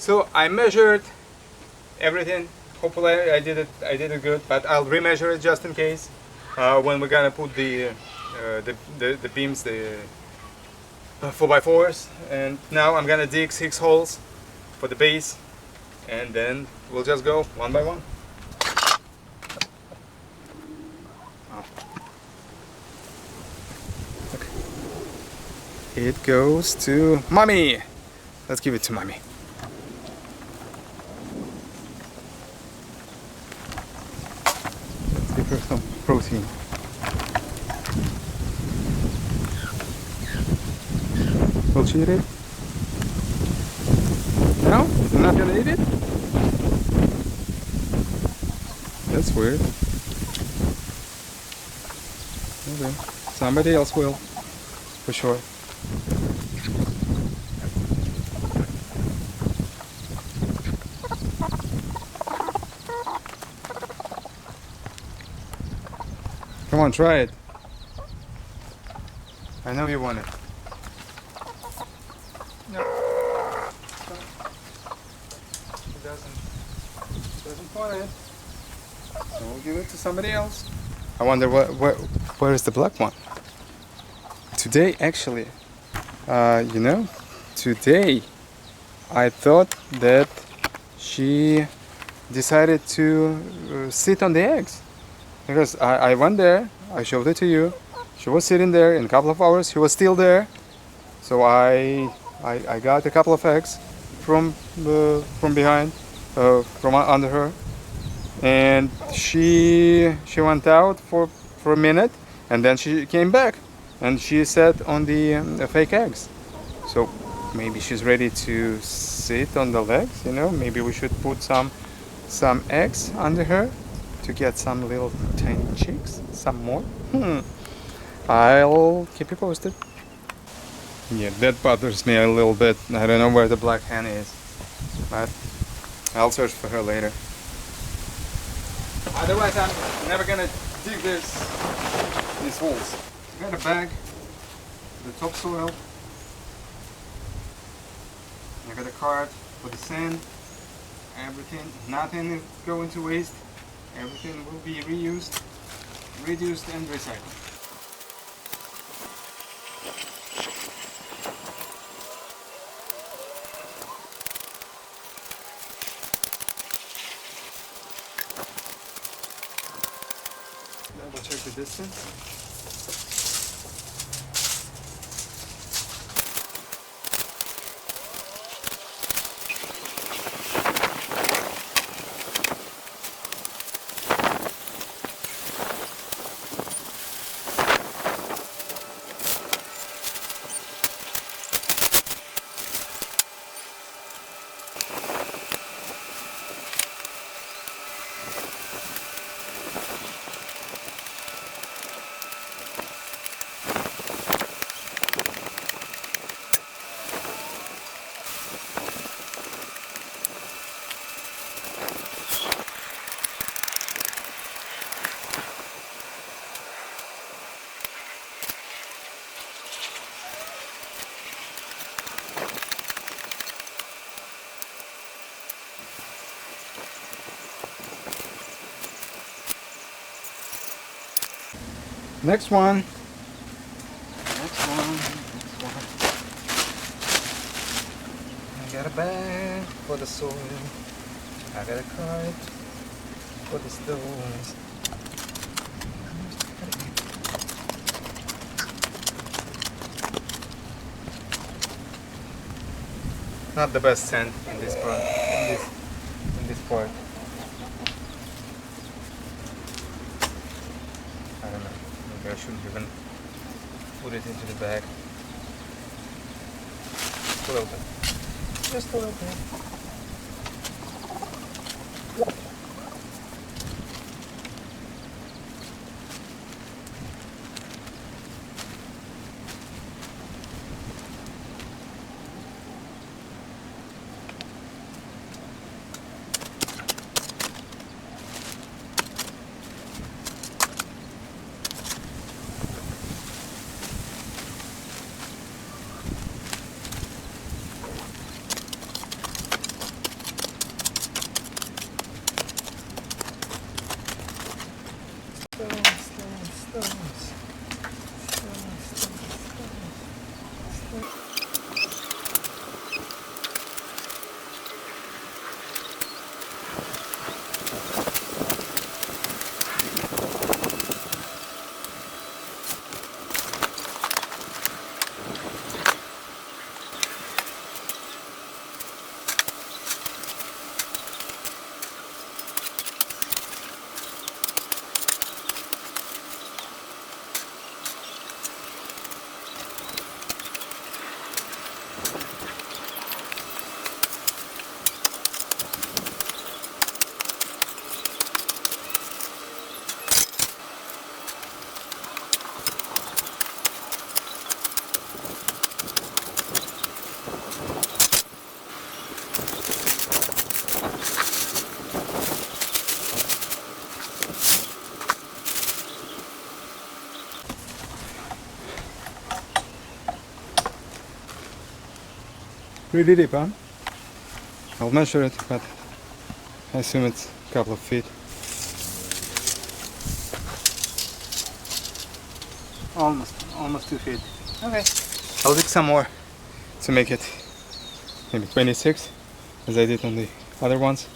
So I measured everything. Hopefully I did it good, but I'll remeasure it just in case when we're gonna put the beams, the 4x4s. And now I'm gonna dig 6 holes for the base, and then we'll just go one by one. Okay. It goes to Mommy. Let's give it to Mommy. Let's give her some protein. Will she eat it? No? You're not gonna eat it? That's weird. Okay. Somebody else will, for sure. Come on, try it. I know you want it. No. She doesn't want it. So we'll give it to somebody else. I wonder where is the black one? Today, actually, you know, today I thought that she decided to sit on the eggs. Because I went there, I showed it to you. She was sitting there. In a couple of hours, she was still there. So I got a couple of eggs from behind, from under her, and she went out for a minute, and then she came back, and she sat on the fake eggs. So maybe she's ready to sit on the legs. You know, maybe we should put some eggs under her to get some little tiny chicks, some more. I'll keep you posted. Yeah, that bothers me a little bit. I don't know where the black hen is, but I'll search for her later. Otherwise, I'm never gonna dig these holes. I got a bag, the topsoil. I got a cart for the sand. Everything, nothing is going to waste. Everything will be reused, reduced, and recycled. Double check the distance. Next one. I got a bag for the soil. I got a cart for the stones. Not the best scent in this part. In this part. I don't know. Maybe I shouldn't even put it into the bag. Just a little bit. Just a little bit. Pretty deep, huh? I'll measure it, but I assume it's a couple of feet. Almost 2 feet. Okay. I'll dig some more to make it maybe 26, as I did on the other ones.